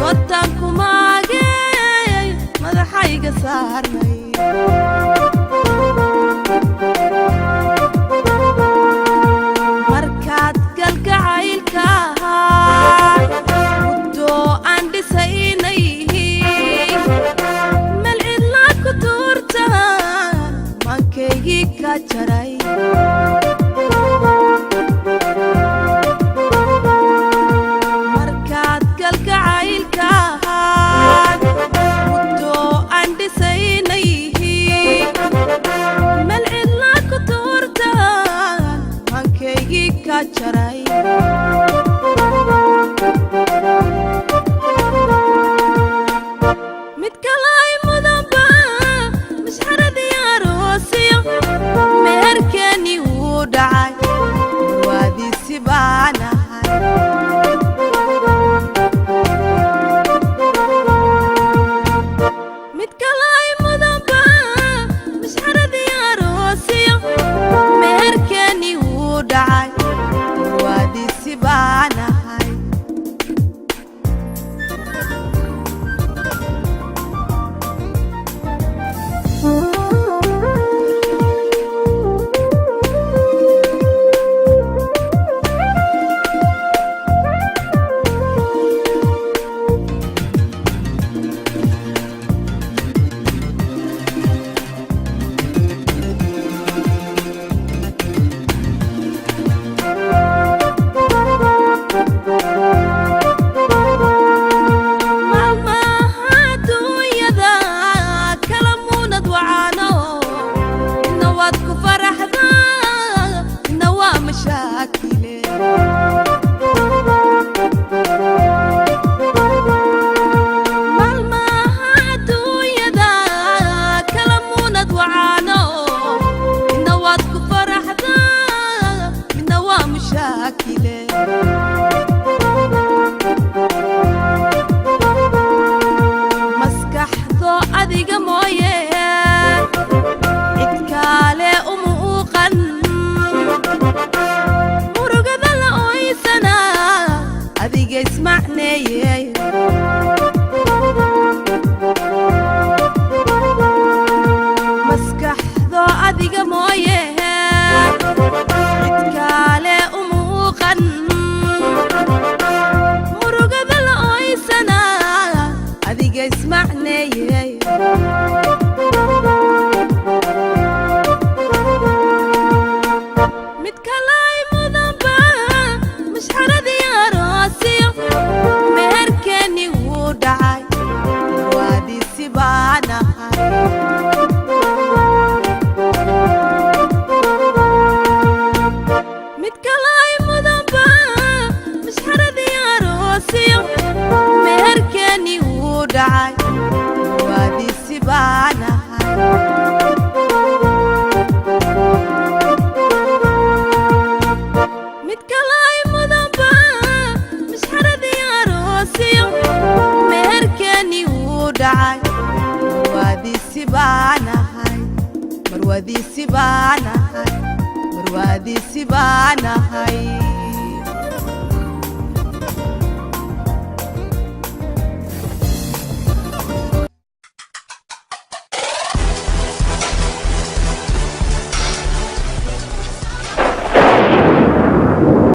ودانكو ماغي مدحايغا سارني markaad galgacaylka muddo aan dhisaynay meel cidlaa ku tuurtaan maankaygii ka jaray markaad galgacaylka muddo aan dhisaynay meel cidlaa ku tuurtaan maankaygii ka jaray mid kale ay mudanba mashxaradii aroosiyo meherkeennii wuu dhacay waadiisi baan ahay mid kale ay mudanba mashxaradii aroosiyo meherkeennii wuu dhacay waadiisi baan ahay maskaxdo adiga mooye cid kale uma uuqan murugada la ooysana adiga ismacneeyey maskaxdo adiga mooye cid kale uma uuqan murugada la ooysana adiga ismacneeyey mid kale ay mudanba mashxaradii aroosiyo meherkeennii wuu dhacay waadiisi baan ahay mid kale ay mudanba mashxaradii aroosiyo meherkeennii wuu dhacay waadiisi baan ahay mid kale ay mudanba mashxaradii aroosiyo meherkeennii wuu dhacay waadiisi baan ahay marwaadiisi baan ahay marwaadiisi baan ahay